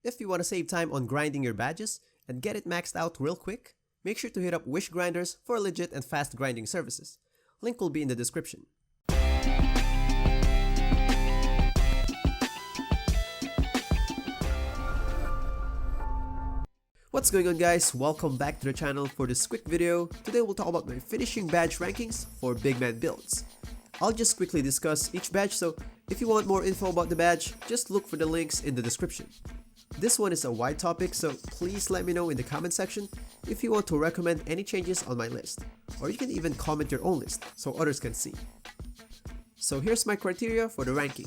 If you want to save time on grinding your badges and get it maxed out real quick, make sure to hit up Wish Grinders for legit and fast grinding services. Link will be in the description. What's going on, guys? Welcome back to the channel for this quick video. Today we'll talk about my finishing badge rankings for Bigman builds. I'll just quickly discuss each badge, so if you want more info about the badge, just look for the links in the description. This one is a wide topic, so please let me know in the comment section if you want to recommend any changes on my list, or you can even comment your own list so others can see. So here's my criteria for the ranking.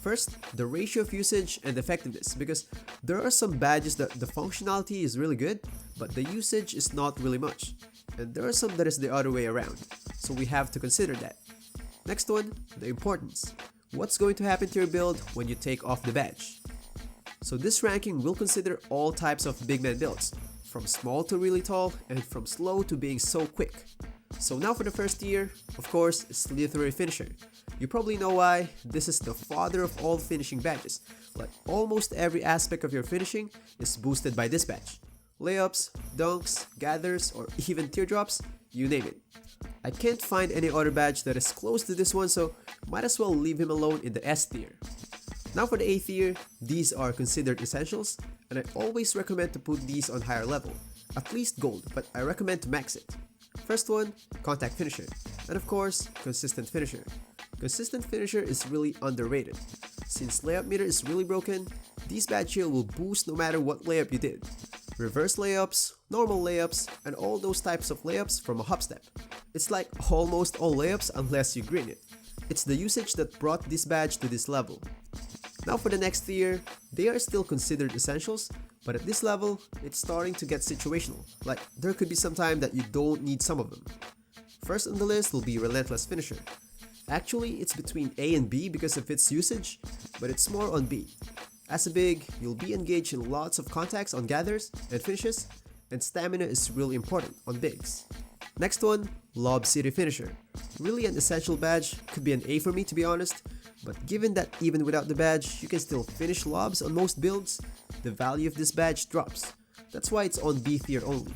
First, the ratio of usage and effectiveness, because there are some badges that the functionality is really good, but the usage is not really much. And there are some that is the other way around, so we have to consider that. Next one, the importance. What's going to happen to your build when you take off the badge? So this ranking will consider all types of Bigman builds, from small to really tall, and from slow to being so quick. So now for the first tier, of course, Slithery Finisher. You probably know why. This is the father of all finishing badges. Like almost every aspect of your finishing is boosted by this badge. Layups, dunks, gathers, or even teardrops, you name it. I can't find any other badge that is close to this one, so might as well leave him alone in the S tier. Now for the A tier, these are considered essentials, and I always recommend to put these on higher level, at least gold, but I recommend to max it. First one, Contact Finisher, and of course, Consistent Finisher. Consistent Finisher is really underrated. Since layup meter is really broken, these badge here will boost no matter what layup you did. Reverse layups, normal layups, and all those types of layups from a hop step. It's like almost all layups unless you green it. It's the usage that brought this badge to this level. Now for the next tier, they are still considered essentials, but at this level, it's starting to get situational, like there could be some time that you don't need some of them. First on the list will be Relentless Finisher. Actually, it's between A and B because of its usage, but it's more on B. As a big, you'll be engaged in lots of contacts on gathers and finishes, and stamina is really important on bigs. Next one, Lob City Finisher. Really an essential badge, could be an A for me to be honest, but given that even without the badge, you can still finish lobs on most builds, the value of this badge drops. That's why it's on B tier only.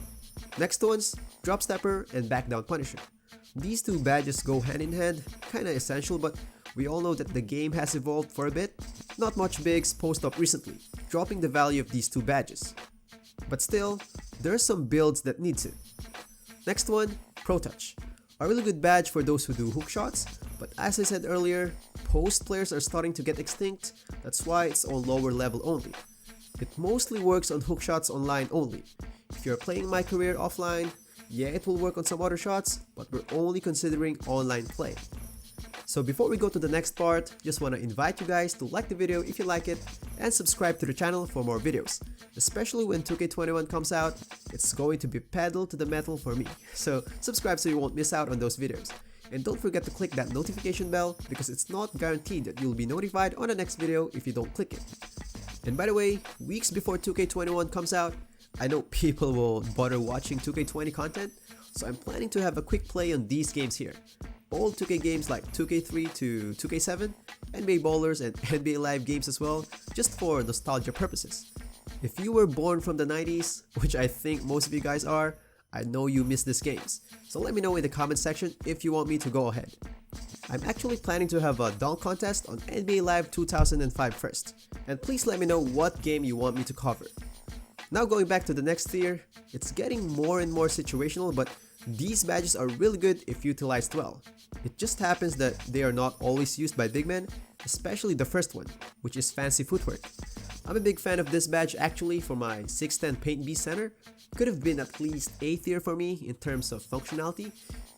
Next ones, Drop Stepper and Back Down Punisher. These two badges go hand in hand, kinda essential, but we all know that the game has evolved for a bit. Not much bigs post up recently, dropping the value of these two badges. But still, there are some builds that needs it. Next one, Pro Touch. A really good badge for those who do hook shots, but as I said earlier, post players are starting to get extinct, that's why it's on lower level only. It mostly works on hook shots online only. If you're playing My Career offline, yeah, it will work on some other shots, but we're only considering online play. So before we go to the next part, just want to invite you guys to like the video if you like it and subscribe to the channel for more videos. Especially when 2K21 comes out, it's going to be pedal to the metal for me. So subscribe so you won't miss out on those videos. And don't forget to click that notification bell because it's not guaranteed that you'll be notified on the next video if you don't click it. And by the way, weeks before 2K21 comes out, I know people won't bother watching 2K20 content, so I'm planning to have a quick play on these games here. Old 2K games like 2K3 to 2K7, NBA Ballers and NBA Live games as well, just for nostalgia purposes. If you were born from the 90s, which I think most of you guys are, I know you miss these games, so let me know in the comment section if you want me to go ahead. I'm actually planning to have a dunk contest on NBA Live 2005 first, and please let me know what game you want me to cover. Now going back to the next tier, it's getting more and more situational, but these badges are really good if utilized well. It just happens that they are not always used by Bigman, especially the first one, which is Fancy Footwork. I'm a big fan of this badge actually for my 610 Paint B center. Could have been at least A tier for me in terms of functionality,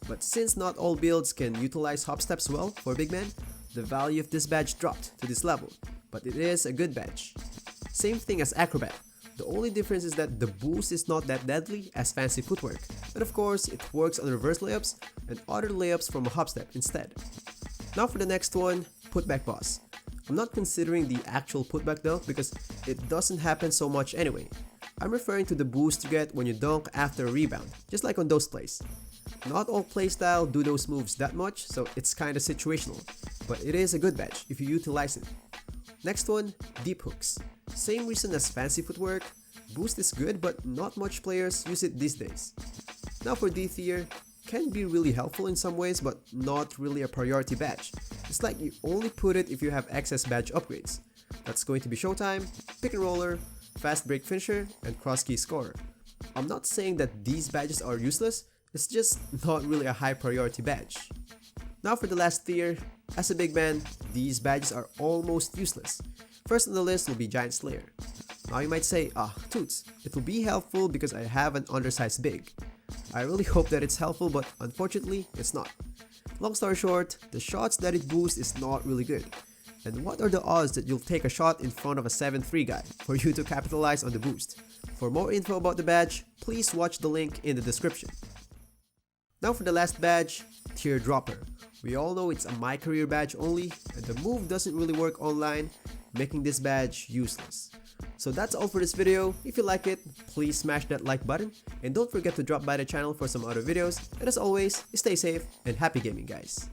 but since not all builds can utilize hop steps well for Bigman, the value of this badge dropped to this level, but it is a good badge. Same thing as Acrobat. The only difference is that the boost is not that deadly as Fancy Footwork, and of course it works on reverse layups and other layups from a hop step instead. Now for the next one, Putback Boss. I'm not considering the actual putback though because it doesn't happen so much anyway. I'm referring to the boost you get when you dunk after a rebound, just like on those plays. Not all playstyle do those moves that much, so it's kinda situational, but it is a good badge if you utilize it. Next one, Deep Hooks. Same reason as fancy footwork, boost is good but not much players use it these days. Now for D tier, can be really helpful in some ways but not really a priority badge. It's like you only put it if you have excess badge upgrades. That's going to be Showtime, Pick and Roller, Fast Break Finisher, and Cross Key Scorer. I'm not saying that these badges are useless, it's just not really a high priority badge. Now for the last tier, as a big man, these badges are almost useless. First on the list will be Giant Slayer. Now you might say, toots, it will be helpful because I have an undersized big. I really hope that it's helpful but unfortunately it's not. Long story short, the shots that it boosts is not really good. And what are the odds that you'll take a shot in front of a 7-3 guy for you to capitalize on the boost? For more info about the badge, please watch the link in the description. Now for the last badge, Teardropper. We all know it's a My Career badge only, and the move doesn't really work online, making this badge useless. So that's all for this video. If you like it, please smash that like button, and don't forget to drop by the channel for some other videos, and as always, stay safe and happy gaming guys.